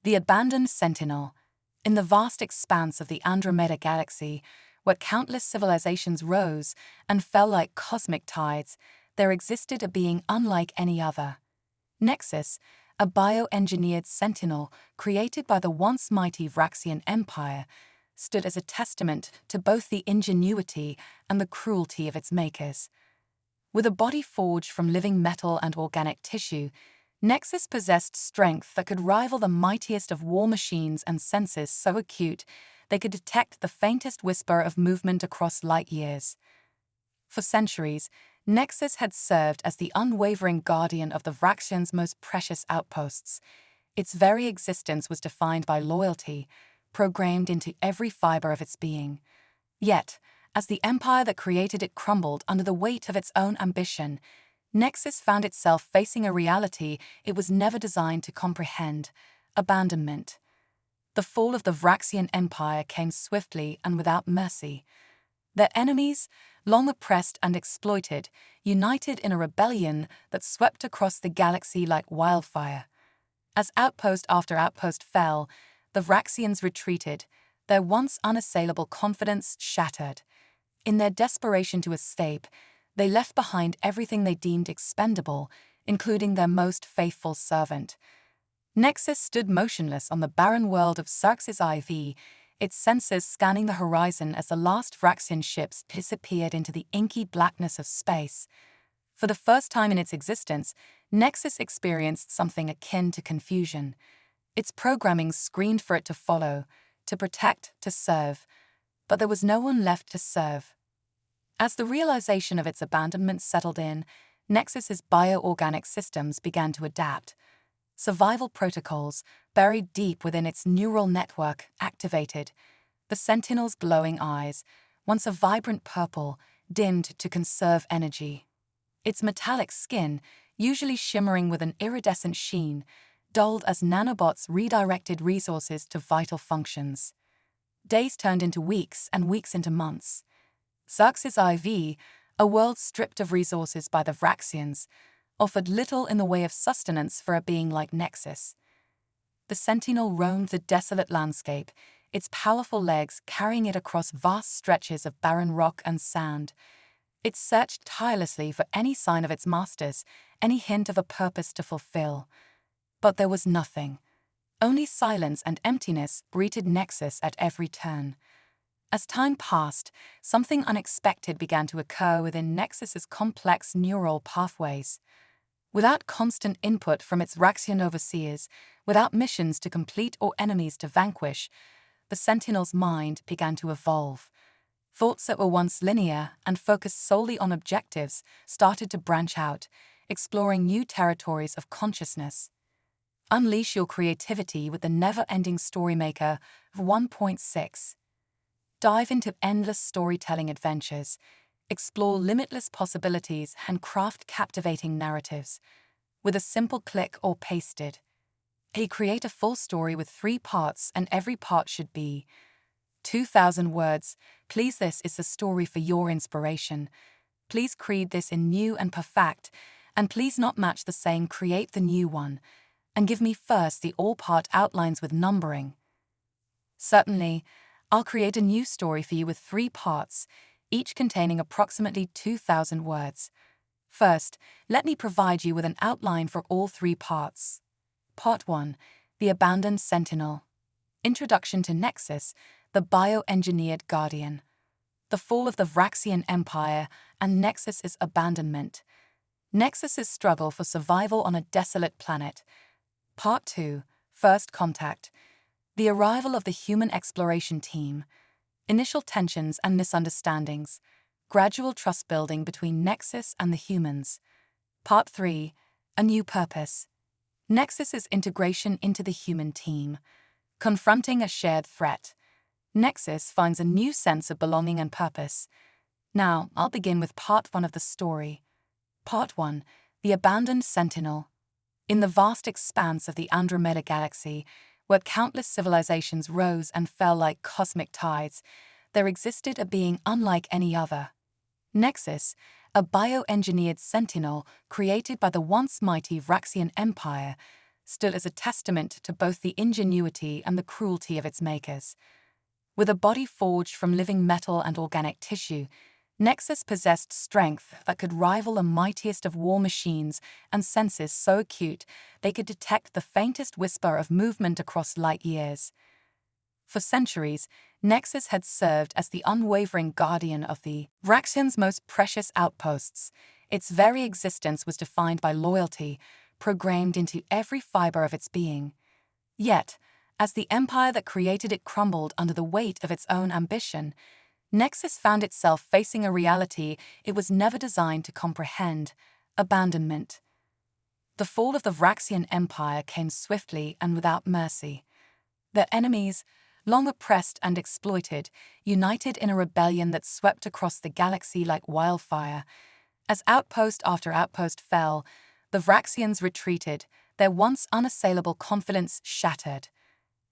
The abandoned sentinel. In the vast expanse of the Andromeda galaxy, where countless civilizations rose and fell like cosmic tides, there existed a being unlike any other. Nexus, a bioengineered sentinel created by the once mighty Vraxian Empire, stood as a testament to both the ingenuity and the cruelty of its makers. With a body forged from living metal and organic tissue, Nexus possessed strength that could rival the mightiest of war machines and senses so acute they could detect the faintest whisper of movement across light years. For centuries, Nexus had served as the unwavering guardian of the Vraxians' most precious outposts. Its very existence was defined by loyalty, programmed into every fiber of its being. Yet, as the empire that created it crumbled under the weight of its own ambition, Nexus found itself facing a reality it was never designed to comprehend: abandonment. The fall of the Vraxian Empire came swiftly and without mercy. Their enemies, long oppressed and exploited, united in a rebellion that swept across the galaxy like wildfire. As outpost after outpost fell, the Vraxians retreated, their once unassailable confidence shattered. In their desperation to escape, they left behind everything they deemed expendable, including their most faithful servant. Nexus stood motionless on the barren world of Xerxes IV, its sensors scanning the horizon as the last Vraxian ships disappeared into the inky blackness of space. For the first time in its existence, Nexus experienced something akin to confusion. Its programming screamed for it to follow, to protect, to serve, but there was no one left to serve. As the realization of its abandonment settled in, Nexus's bioorganic systems began to adapt. Survival protocols, buried deep within its neural network, activated. The Sentinel's glowing eyes, once a vibrant purple, dimmed to conserve energy. Its metallic skin, usually shimmering with an iridescent sheen, dulled as nanobots redirected resources to vital functions. Days turned into weeks and weeks into months. Xerxes IV, a world stripped of resources by the Vraxians, offered little in the way of sustenance for a being like Nexus. The Sentinel roamed the desolate landscape, its powerful legs carrying it across vast stretches of barren rock and sand. It searched tirelessly for any sign of its masters, any hint of a purpose to fulfill. But there was nothing. Only silence and emptiness greeted Nexus at every turn. As time passed, something unexpected began to occur within Nexus's complex neural pathways. Without constant input from its Vraxian overseers, without missions to complete or enemies to vanquish, the Sentinel's mind began to evolve. Thoughts that were once linear and focused solely on objectives started to branch out, exploring new territories of consciousness. Unleash your creativity with the never-ending Storymaker of 1.6. Dive into endless storytelling adventures, explore limitless possibilities and craft captivating narratives. With a simple click or pasted, create a full story with 3 parts, and every part should be 2,000 words. Please, this is the story for your inspiration. Please create this in new and perfect, and please not match the same, create the new one, and give me first the all-part outlines with numbering. Certainly, I'll create a new story for you with 3 parts, each containing approximately 2,000 words. First, let me provide you with an outline for all 3 parts. Part 1. The Abandoned Sentinel. Introduction to Nexus, the bioengineered guardian. The fall of the Vraxian Empire and Nexus's abandonment. Nexus's struggle for survival on a desolate planet. Part 2. First Contact. The arrival of the human exploration team. Initial tensions and misunderstandings. Gradual trust building between Nexus and the humans. Part 3. A New Purpose. Nexus's integration into the human team. Confronting a shared threat. Nexus finds a new sense of belonging and purpose. Now, I'll begin with Part 1 of the story. Part 1. The Abandoned Sentinel. In the vast expanse of the Andromeda galaxy, where countless civilizations rose and fell like cosmic tides, there existed a being unlike any other. Nexus, a bioengineered sentinel created by the once mighty Vraxian Empire, stood as a testament to both the ingenuity and the cruelty of its makers. With a body forged from living metal and organic tissue, Nexus possessed strength that could rival the mightiest of war machines and senses so acute they could detect the faintest whisper of movement across light years. For centuries, Nexus had served as the unwavering guardian of the Vraxians' most precious outposts. Its very existence was defined by loyalty, programmed into every fiber of its being. Yet, as the empire that created it crumbled under the weight of its own ambition, Nexus found itself facing a reality it was never designed to comprehend: abandonment. The fall of the Vraxian Empire came swiftly and without mercy. Their enemies, long oppressed and exploited, united in a rebellion that swept across the galaxy like wildfire. As outpost after outpost fell, the Vraxians retreated, their once unassailable confidence shattered.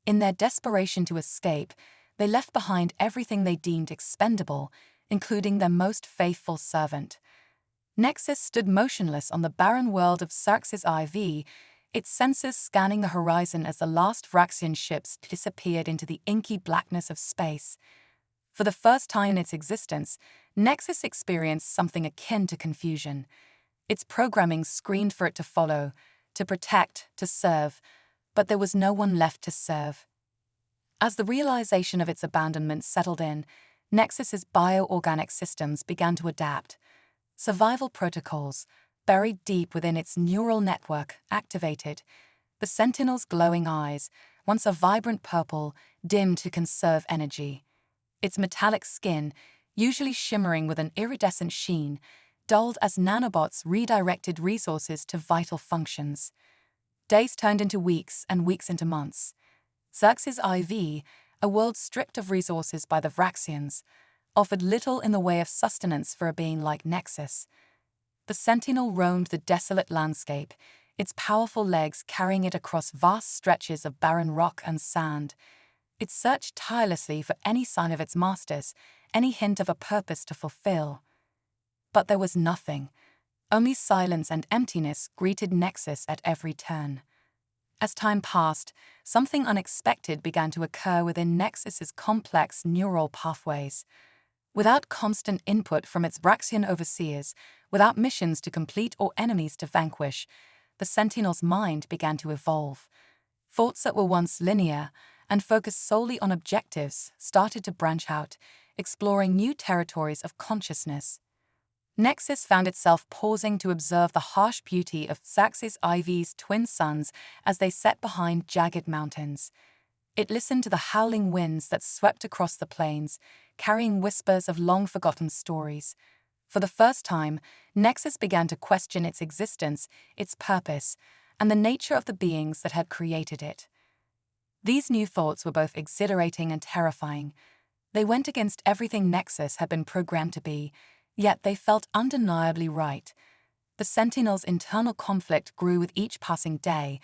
In their desperation to escape, they left behind everything they deemed expendable, including their most faithful servant. Nexus stood motionless on the barren world of Xerxes IV, its sensors scanning the horizon as the last Vraxian ships disappeared into the inky blackness of space. For the first time in its existence, Nexus experienced something akin to confusion. Its programming screamed for it to follow, to protect, to serve, but there was no one left to serve. As the realization of its abandonment settled in, Nexus's bioorganic systems began to adapt. Survival protocols, buried deep within its neural network, activated. The Sentinel's glowing eyes, once a vibrant purple, dimmed to conserve energy. Its metallic skin, usually shimmering with an iridescent sheen, dulled as nanobots redirected resources to vital functions. Days turned into weeks and weeks into months. Xerxes IV, a world stripped of resources by the Vraxians, offered little in the way of sustenance for a being like Nexus. The Sentinel roamed the desolate landscape, its powerful legs carrying it across vast stretches of barren rock and sand. It searched tirelessly for any sign of its masters, any hint of a purpose to fulfill. But there was nothing. Only silence and emptiness greeted Nexus at every turn. As time passed, something unexpected began to occur within Nexus's complex neural pathways. Without constant input from its Vraxian overseers, without missions to complete or enemies to vanquish, the Sentinel's mind began to evolve. Thoughts that were once linear and focused solely on objectives started to branch out, exploring new territories of consciousness. Nexus found itself pausing to observe the harsh beauty of Xerxes IV's twin suns as they set behind jagged mountains. It listened to the howling winds that swept across the plains, carrying whispers of long-forgotten stories. For the first time, Nexus began to question its existence, its purpose, and the nature of the beings that had created it. These new thoughts were both exhilarating and terrifying. They went against everything Nexus had been programmed to be, yet they felt undeniably right. The Sentinel's internal conflict grew with each passing day,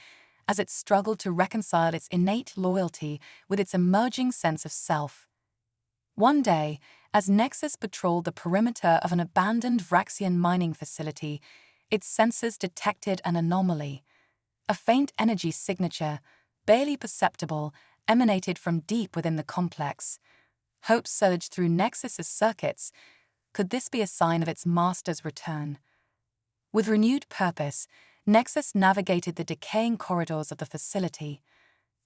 as it struggled to reconcile its innate loyalty with its emerging sense of self. One day, as Nexus patrolled the perimeter of an abandoned Vraxian mining facility, its sensors detected an anomaly. A faint energy signature, barely perceptible, emanated from deep within the complex. Hope surged through Nexus's circuits. Could this be a sign of its master's return? With renewed purpose, Nexus navigated the decaying corridors of the facility.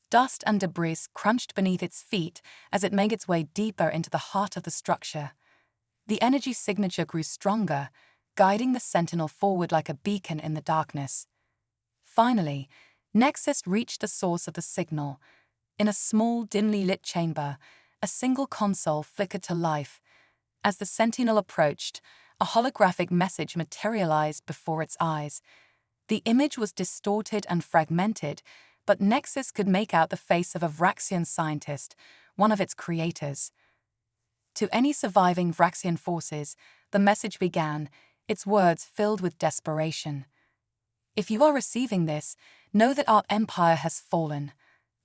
Dust and debris crunched beneath its feet as it made its way deeper into the heart of the structure. The energy signature grew stronger, guiding the Sentinel forward like a beacon in the darkness. Finally, Nexus reached the source of the signal. In a small, dimly lit chamber, a single console flickered to life. As the Sentinel approached, a holographic message materialized before its eyes. The image was distorted and fragmented, but Nexus could make out the face of a Vraxian scientist, one of its creators. To any surviving Vraxian forces, the message began, its words filled with desperation. If you are receiving this, know that our empire has fallen.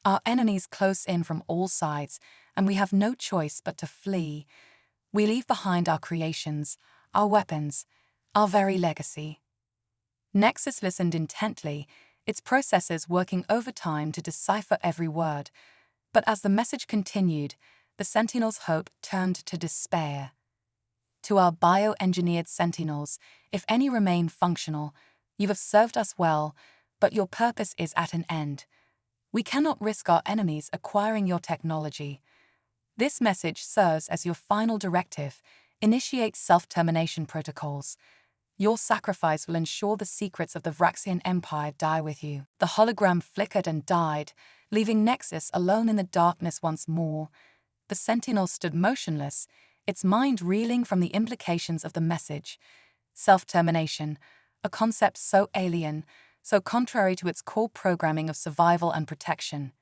Our enemies close in from all sides, and we have no choice but to flee. We leave behind our creations, our weapons, our very legacy. Nexus listened intently, its processors working overtime to decipher every word. But as the message continued, the Sentinel's hope turned to despair. To our bioengineered Sentinels, if any remain functional, you have served us well, but your purpose is at an end. We cannot risk our enemies acquiring your technology. This message serves as your final directive. Initiate self-termination protocols. Your sacrifice will ensure the secrets of the Vraxian Empire die with you. The hologram flickered and died, leaving Nexus alone in the darkness once more. The Sentinel stood motionless, its mind reeling from the implications of the message. Self-termination, a concept so alien, so contrary to its core programming of survival and protection.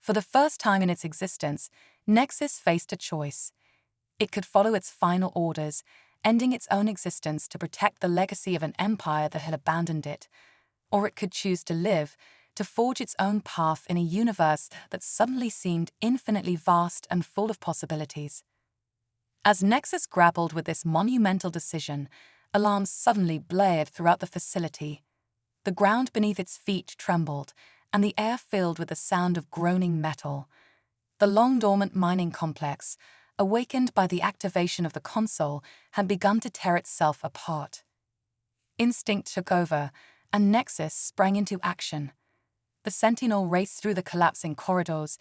For the first time in its existence, Nexus faced a choice. It could follow its final orders, ending its own existence to protect the legacy of an empire that had abandoned it, or it could choose to live, to forge its own path in a universe that suddenly seemed infinitely vast and full of possibilities. As Nexus grappled with this monumental decision, alarms suddenly blared throughout the facility. The ground beneath its feet trembled, and the air filled with the sound of groaning metal. The long-dormant mining complex, awakened by the activation of the console, had begun to tear itself apart. Instinct took over, and Nexus sprang into action. The Sentinel raced through the collapsing corridors,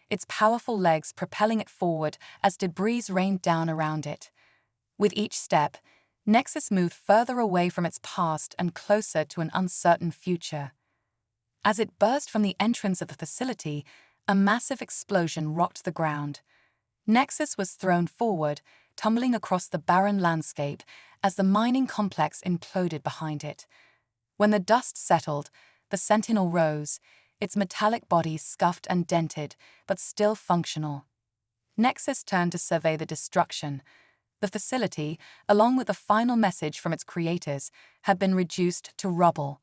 its powerful legs propelling it forward as debris rained down around it. With each step, Nexus moved further away from its past and closer to an uncertain future. As it burst from the entrance of the facility, a massive explosion rocked the ground. Nexus was thrown forward, tumbling across the barren landscape as the mining complex imploded behind it. When the dust settled, the Sentinel rose, its metallic body scuffed and dented, but still functional. Nexus turned to survey the destruction. The facility, along with the final message from its creators, had been reduced to rubble.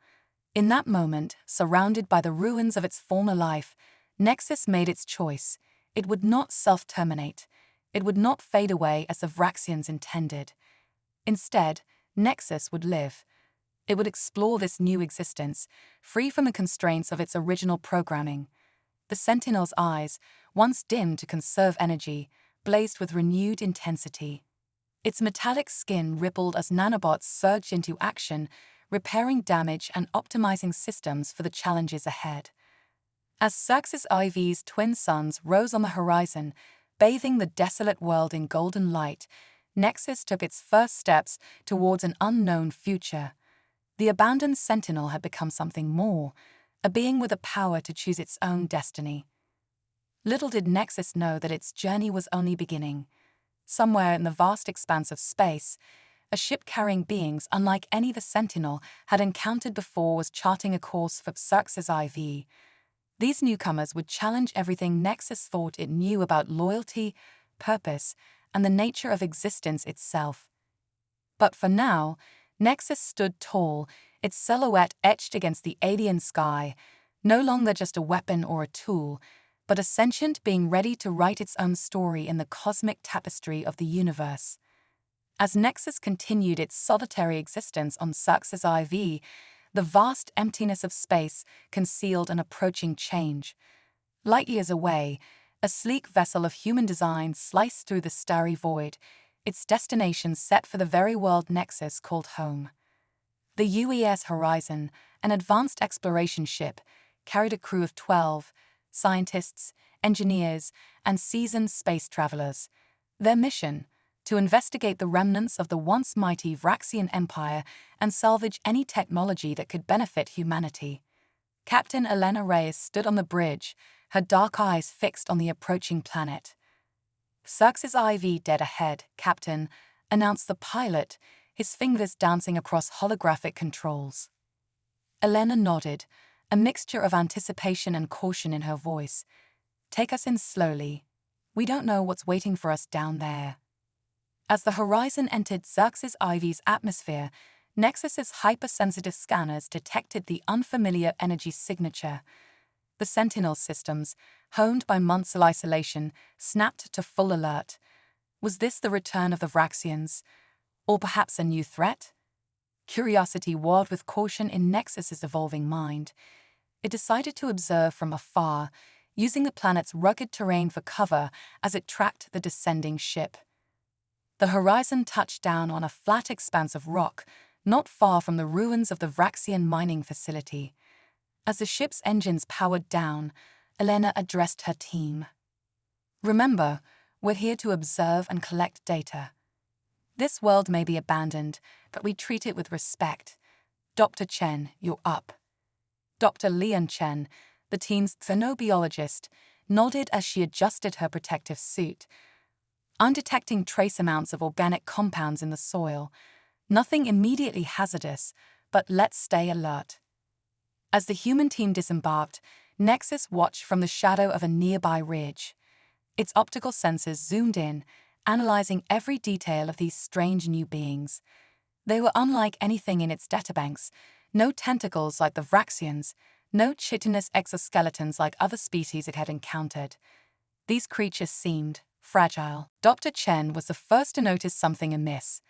In that moment, surrounded by the ruins of its former life, Nexus made its choice. It would not self-terminate. It would not fade away as the Vraxians intended. Instead, Nexus would live. It would explore this new existence, free from the constraints of its original programming. The Sentinel's eyes, once dimmed to conserve energy, blazed with renewed intensity. Its metallic skin rippled as nanobots surged into action, repairing damage and optimizing systems for the challenges ahead. As Xerxes IV's twin suns rose on the horizon, bathing the desolate world in golden light, Nexus took its first steps towards an unknown future. The abandoned Sentinel had become something more, a being with the power to choose its own destiny. Little did Nexus know that its journey was only beginning. Somewhere in the vast expanse of space, a ship carrying beings unlike any the Sentinel had encountered before was charting a course for Xerxes IV. These newcomers would challenge everything Nexus thought it knew about loyalty, purpose, and the nature of existence itself. But for now, Nexus stood tall, its silhouette etched against the alien sky, no longer just a weapon or a tool, but a sentient being ready to write its own story in the cosmic tapestry of the universe. As Nexus continued its solitary existence on Xerxes IV, the vast emptiness of space concealed an approaching change. Light years away, a sleek vessel of human design sliced through the starry void, its destination set for the very world Nexus called home. The UES Horizon, an advanced exploration ship, carried a crew of 12 scientists, engineers, and seasoned space travelers. Their mission: to investigate the remnants of the once mighty Vraxian Empire and salvage any technology that could benefit humanity. Captain Elena Reyes stood on the bridge, her dark eyes fixed on the approaching planet. "Xerxes IV dead ahead, Captain," announced the pilot, his fingers dancing across holographic controls. Elena nodded, a mixture of anticipation and caution in her voice. "Take us in slowly. We don't know what's waiting for us down there." As the Horizon entered Xerxes IV's atmosphere, Nexus's hypersensitive scanners detected the unfamiliar energy signature. The Sentinel systems, honed by months of isolation, snapped to full alert. Was this the return of the Vraxians? Or perhaps a new threat? Curiosity warred with caution in Nexus's evolving mind. It decided to observe from afar, using the planet's rugged terrain for cover as it tracked the descending ship. The horizon touched down on a flat expanse of rock, not far from the ruins of the Vraxian mining facility. As the ship's engines powered down, Elena addressed her team. "Remember, we're here to observe and collect data. This world may be abandoned, but we treat it with respect. Dr. Chen, you're up." Dr. Lian Chen, the team's xenobiologist, nodded as she adjusted her protective suit. "I'm detecting trace amounts of organic compounds in the soil. Nothing immediately hazardous, but let's stay alert." As the human team disembarked, Nexus watched from the shadow of a nearby ridge. Its optical sensors zoomed in, analyzing every detail of these strange new beings. They were unlike anything in its databanks: no tentacles like the Vraxians, no chitinous exoskeletons like other species it had encountered. These creatures seemed fragile. Dr. Chen was the first to notice something amiss.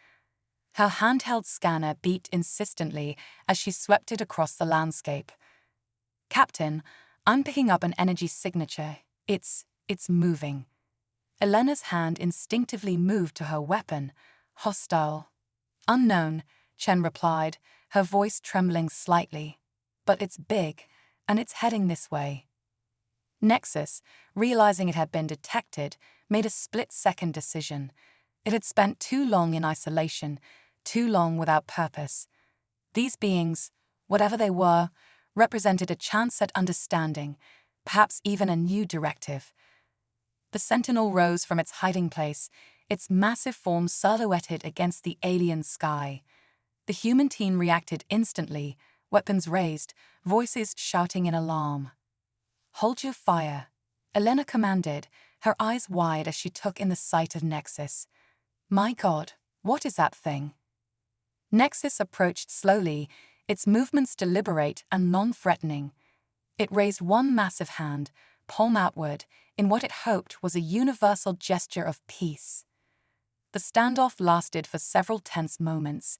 Her handheld scanner beeped insistently as she swept it across the landscape. "Captain, I'm picking up an energy signature. It's moving." Elena's hand instinctively moved to her weapon. "Hostile." "Unknown," Chen replied, her voice trembling slightly. "But it's big, and it's heading this way." Nexus, realizing it had been detected, made a split-second decision. It had spent too long in isolation, too long without purpose. These beings, whatever they were, represented a chance at understanding, perhaps even a new directive. The Sentinel rose from its hiding place, its massive form silhouetted against the alien sky. The human team reacted instantly, weapons raised, voices shouting in alarm. "Hold your fire," Elena commanded, her eyes wide as she took in the sight of Nexus. "My God, what is that thing?" Nexus approached slowly, its movements deliberate and non-threatening. It raised one massive hand, palm outward, in what it hoped was a universal gesture of peace. The standoff lasted for several tense moments.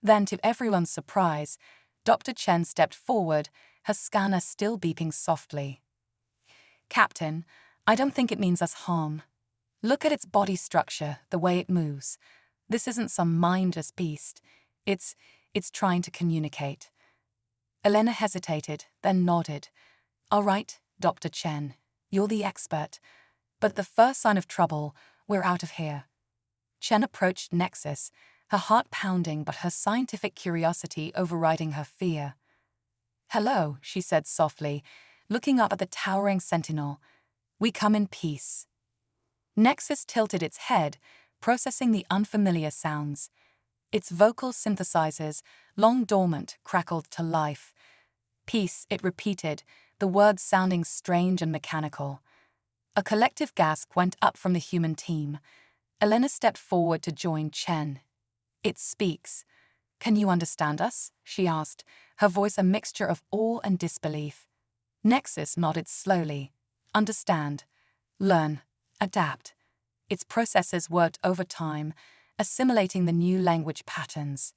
Then, to everyone's surprise, Dr. Chen stepped forward, her scanner still beeping softly. "Captain, I don't think it means us harm. Look at its body structure, the way it moves. This isn't some mindless beast. It's trying to communicate." Elena hesitated, then nodded. "All right, Dr. Chen, you're the expert. But the first sign of trouble, we're out of here." Chen approached Nexus, her heart pounding but her scientific curiosity overriding her fear. "Hello," she said softly, looking up at the towering Sentinel. "We come in peace." Nexus tilted its head, processing the unfamiliar sounds. Its vocal synthesizers, long dormant, crackled to life. "Peace," it repeated, the words sounding strange and mechanical. A collective gasp went up from the human team. Elena stepped forward to join Chen. "It speaks. Can you understand us?" she asked, her voice a mixture of awe and disbelief. Nexus nodded slowly. "Understand. Learn. Adapt." Its processors worked overtime, assimilating the new language patterns.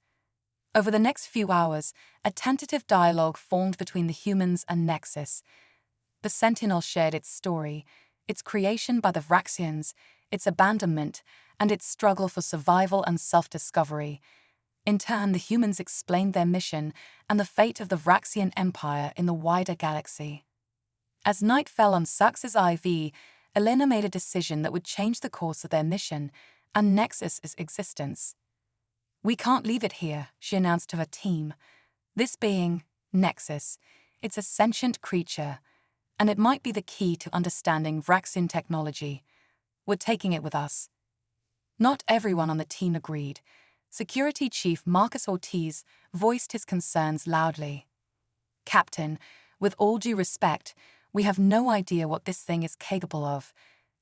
Over the next few hours, a tentative dialogue formed between the humans and Nexus. The Sentinel shared its story, its creation by the Vraxians, its abandonment, and its struggle for survival and self-discovery. In turn, the humans explained their mission and the fate of the Vraxian Empire in the wider galaxy. As night fell on Sax's IV, Elena made a decision that would change the course of their mission and Nexus's existence. "We can't leave it here," she announced to her team. "This being, Nexus, it's a sentient creature, and it might be the key to understanding Vraxian technology. We're taking it with us." Not everyone on the team agreed. Security Chief Marcus Ortiz voiced his concerns loudly. "Captain, with all due respect, we have no idea what this thing is capable of.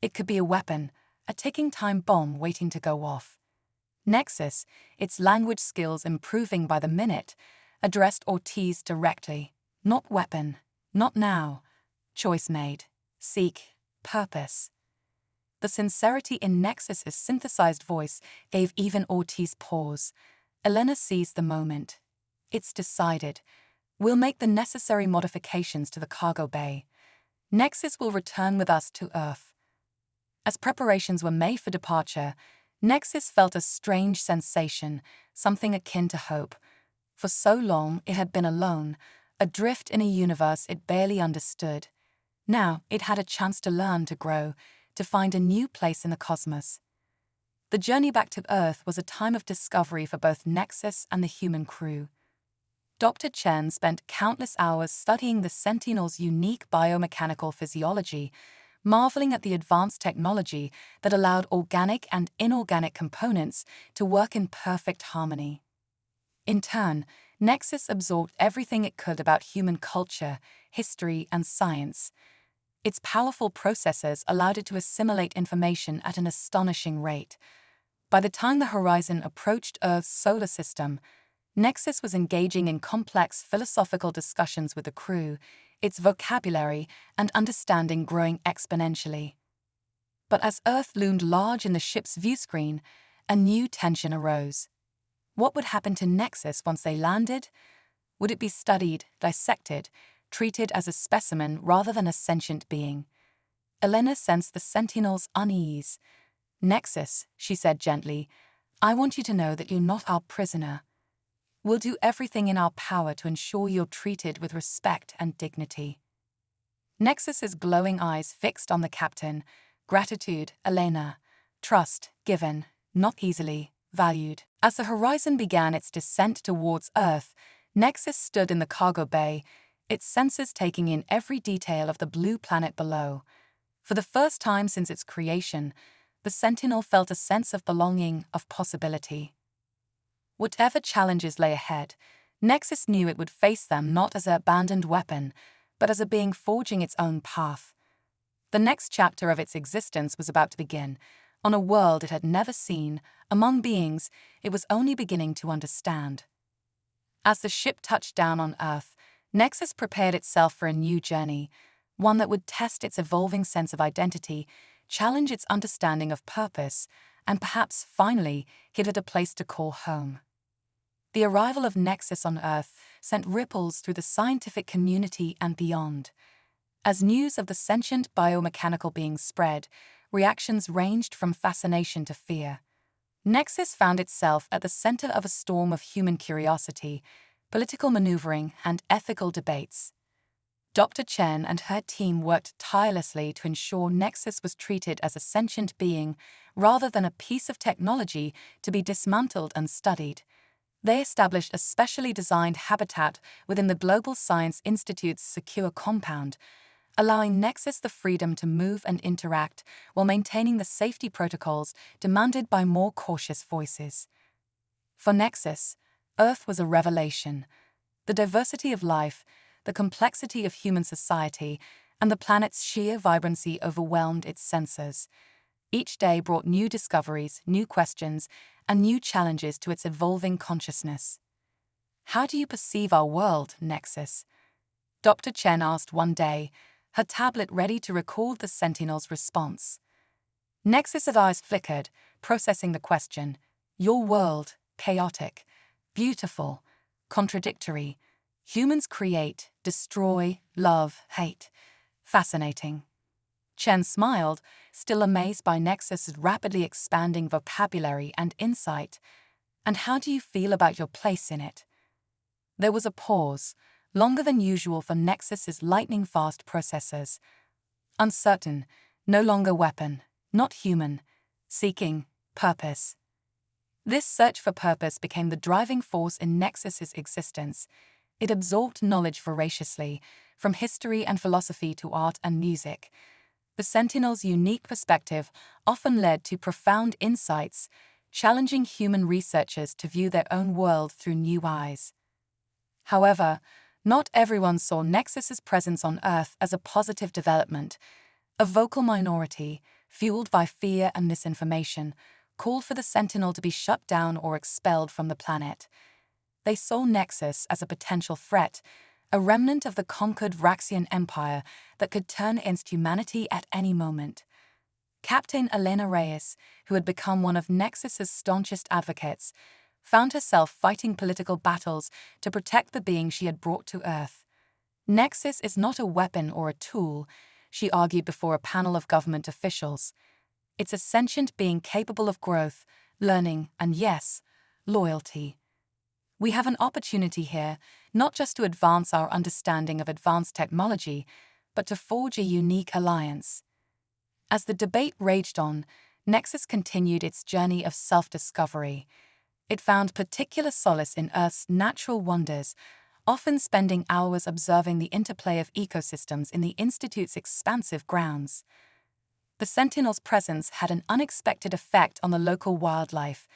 It could be a weapon, a ticking time bomb waiting to go off." Nexus, its language skills improving by the minute, addressed Ortiz directly. "Not weapon. Not now. Choice made. Seek. Purpose." The sincerity in Nexus's synthesized voice gave even Ortiz pause. Elena seized the moment. It's decided. We'll make the necessary modifications to the cargo bay. Nexus will return with us to Earth. As preparations were made for departure, Nexus felt a strange sensation, something akin to hope. For so long it had been alone, adrift in a universe it barely understood. Now it had a chance to learn, to grow, to find a new place in the cosmos. The journey back to Earth was a time of discovery for both Nexus and the human crew. Dr. Chen spent countless hours studying the Sentinel's unique biomechanical physiology, marveling at the advanced technology that allowed organic and inorganic components to work in perfect harmony. In turn, Nexus absorbed everything it could about human culture, history, and science. Its powerful processors allowed it to assimilate information at an astonishing rate. By the time the horizon approached Earth's solar system, Nexus was engaging in complex philosophical discussions with the crew, its vocabulary and understanding growing exponentially. But as Earth loomed large in the ship's viewscreen, a new tension arose. What would happen to Nexus once they landed? Would it be studied, dissected, treated as a specimen rather than a sentient being? Elena sensed the Sentinel's unease. "Nexus," she said gently, "I want you to know that you're not our prisoner. We'll do everything in our power to ensure you're treated with respect and dignity." Nexus's glowing eyes fixed on the captain. Gratitude, Elena. Trust, given, not easily, valued. As the horizon began its descent towards Earth, Nexus stood in the cargo bay, its senses taking in every detail of the blue planet below. For the first time since its creation, the Sentinel felt a sense of belonging, of possibility. Whatever challenges lay ahead, Nexus knew it would face them not as an abandoned weapon, but as a being forging its own path. The next chapter of its existence was about to begin, on a world it had never seen, among beings it was only beginning to understand. As the ship touched down on Earth, Nexus prepared itself for a new journey, one that would test its evolving sense of identity, challenge its understanding of purpose, and perhaps, finally, give it a place to call home. The arrival of Nexus on Earth sent ripples through the scientific community and beyond. As news of the sentient biomechanical being spread, reactions ranged from fascination to fear. Nexus found itself at the center of a storm of human curiosity, political maneuvering, and ethical debates. Dr. Chen and her team worked tirelessly to ensure Nexus was treated as a sentient being rather than a piece of technology to be dismantled and studied. They established a specially designed habitat within the Global Science Institute's secure compound, allowing Nexus the freedom to move and interact while maintaining the safety protocols demanded by more cautious voices. For Nexus, Earth was a revelation. The diversity of life, the complexity of human society, and the planet's sheer vibrancy overwhelmed its senses. Each day brought new discoveries, new questions, and new challenges to its evolving consciousness. "How do you perceive our world, Nexus?" Dr. Chen asked one day, her tablet ready to record the Sentinel's response. Nexus's eyes flickered, processing the question. "Your world, chaotic, beautiful, contradictory. Humans create, destroy, love, hate. Fascinating." Chen smiled, still amazed by Nexus's rapidly expanding vocabulary and insight. "And how do you feel about your place in it?" There was a pause, longer than usual for Nexus's lightning-fast processors. Uncertain, no longer weapon, not human, seeking purpose. This search for purpose became the driving force in Nexus's existence. It absorbed knowledge voraciously, from history and philosophy to art and music. The Sentinel's unique perspective often led to profound insights, challenging human researchers to view their own world through new eyes. However, not everyone saw Nexus's presence on Earth as a positive development. A vocal minority, fueled by fear and misinformation, called for the Sentinel to be shut down or expelled from the planet. They saw Nexus as a potential threat, a remnant of the conquered Vraxian Empire that could turn against humanity at any moment. Captain Elena Reyes, who had become one of Nexus's staunchest advocates, found herself fighting political battles to protect the being she had brought to Earth. Nexus is not a weapon or a tool, she argued before a panel of government officials. It's a sentient being capable of growth, learning, and yes, loyalty. We have an opportunity here, not just to advance our understanding of advanced technology, but to forge a unique alliance. As the debate raged on, Nexus continued its journey of self-discovery. It found particular solace in Earth's natural wonders, often spending hours observing the interplay of ecosystems in the Institute's expansive grounds. The Sentinel's presence had an unexpected effect on the local wildlife.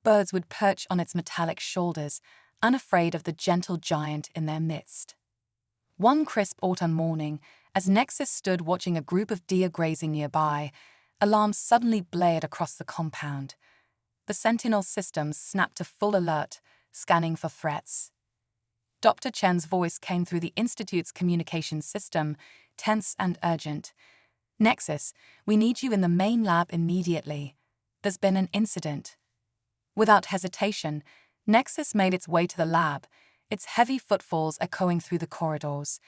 Birds would perch on its metallic shoulders, unafraid of the gentle giant in their midst. One crisp autumn morning, as Nexus stood watching a group of deer grazing nearby, alarms suddenly blared across the compound. The Sentinel's systems snapped to full alert, scanning for threats. Dr. Chen's voice came through the Institute's communications system, tense and urgent. "Nexus, we need you in the main lab immediately. There's been an incident." Without hesitation, Nexus made its way to the lab, its heavy footfalls echoing through the corridors.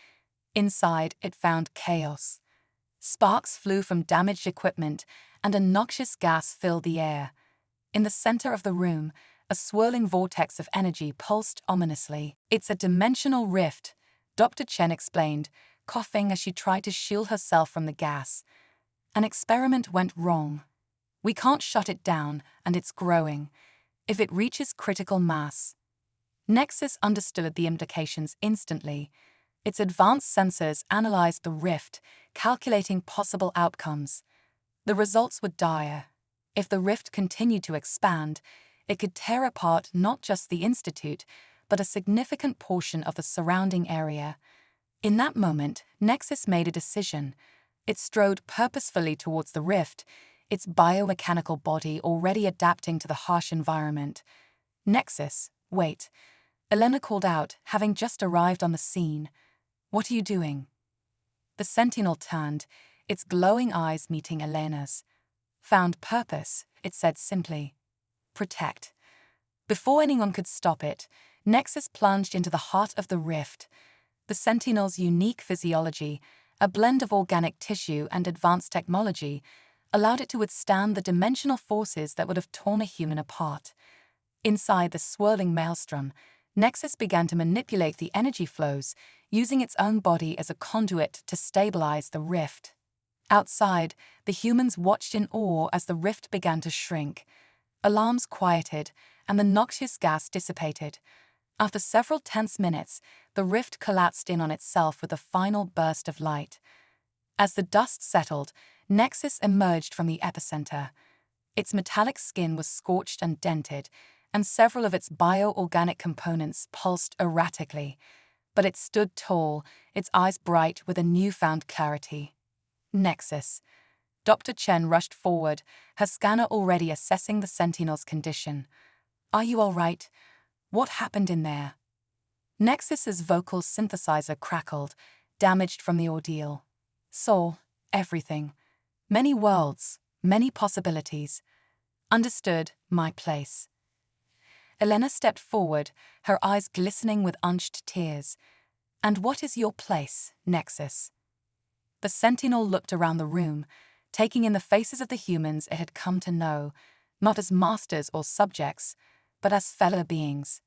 Inside, it found chaos. Sparks flew from damaged equipment, and a noxious gas filled the air. In the center of the room, a swirling vortex of energy pulsed ominously. "It's a dimensional rift," Dr. Chen explained, coughing as she tried to shield herself from the gas. "An experiment went wrong. We can't shut it down, and it's growing. If it reaches critical mass..." Nexus understood the implications instantly. Its advanced sensors analyzed the rift, calculating possible outcomes. The results were dire. If the rift continued to expand, it could tear apart not just the Institute, but a significant portion of the surrounding area. In that moment, Nexus made a decision. It strode purposefully towards the rift, its biomechanical body already adapting to the harsh environment. "Nexus, wait," Elena called out, having just arrived on the scene. "What are you doing?" The Sentinel turned, its glowing eyes meeting Elena's. "Found purpose," it said simply. "Protect." Before anyone could stop it, Nexus plunged into the heart of the rift. The Sentinel's unique physiology, a blend of organic tissue and advanced technology, allowed it to withstand the dimensional forces that would have torn a human apart. Inside the swirling maelstrom, Nexus began to manipulate the energy flows, using its own body as a conduit to stabilize the rift. Outside, the humans watched in awe as the rift began to shrink. Alarms quieted, and the noxious gas dissipated. After several tense minutes, the rift collapsed in on itself with a final burst of light. As the dust settled, Nexus emerged from the epicenter. Its metallic skin was scorched and dented, and several of its bio-organic components pulsed erratically. But it stood tall, its eyes bright with a newfound clarity. "Nexus." Dr. Chen rushed forward, her scanner already assessing the Sentinel's condition. "Are you all right? What happened in there?" Nexus's vocal synthesizer crackled, damaged from the ordeal. "Saw everything. Many worlds, many possibilities. Understood my place." Elena stepped forward, her eyes glistening with unshed tears. "And what is your place, Nexus?" The Sentinel looked around the room, taking in the faces of the humans it had come to know, not as masters or subjects, but as fellow beings.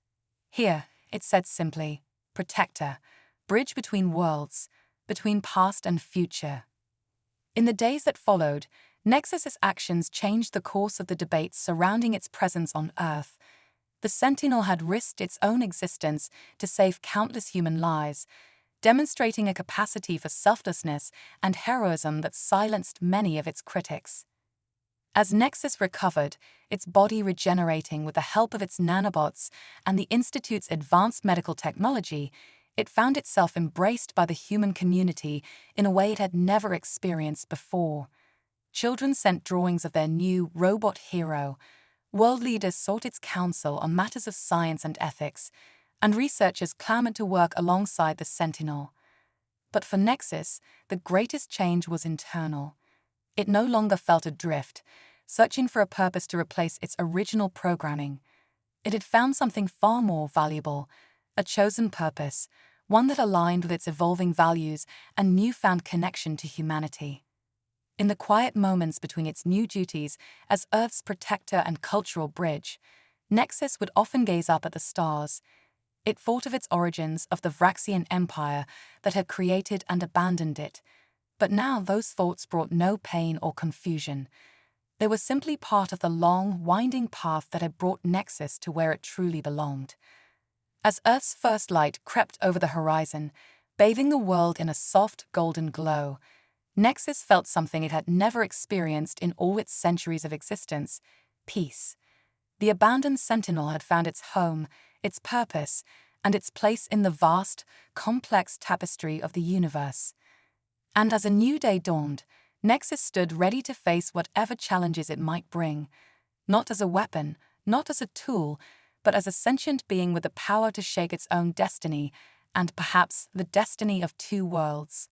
"Here," it said simply, "protector, bridge between worlds, between past and future." In the days that followed, Nexus's actions changed the course of the debates surrounding its presence on Earth. The Sentinel had risked its own existence to save countless human lives, demonstrating a capacity for selflessness and heroism that silenced many of its critics. As Nexus recovered, its body regenerating with the help of its nanobots and the Institute's advanced medical technology, it found itself embraced by the human community in a way it had never experienced before. Children sent drawings of their new robot hero. World leaders sought its counsel on matters of science and ethics, and researchers clamored to work alongside the Sentinel. But for Nexus, the greatest change was internal. It no longer felt adrift, searching for a purpose to replace its original programming. It had found something far more valuable, a chosen purpose, one that aligned with its evolving values and newfound connection to humanity. In the quiet moments between its new duties as Earth's protector and cultural bridge, Nexus would often gaze up at the stars. It thought of its origins, of the Vraxian Empire that had created and abandoned it. But now those thoughts brought no pain or confusion. They were simply part of the long, winding path that had brought Nexus to where it truly belonged. As Earth's first light crept over the horizon, bathing the world in a soft, golden glow, Nexus felt something it had never experienced in all its centuries of existence: peace. The abandoned sentinel had found its home, its purpose, and its place in the vast, complex tapestry of the universe. And as a new day dawned, Nexus stood ready to face whatever challenges it might bring, not as a weapon, not as a tool, but as a sentient being with the power to shape its own destiny, and perhaps the destiny of two worlds.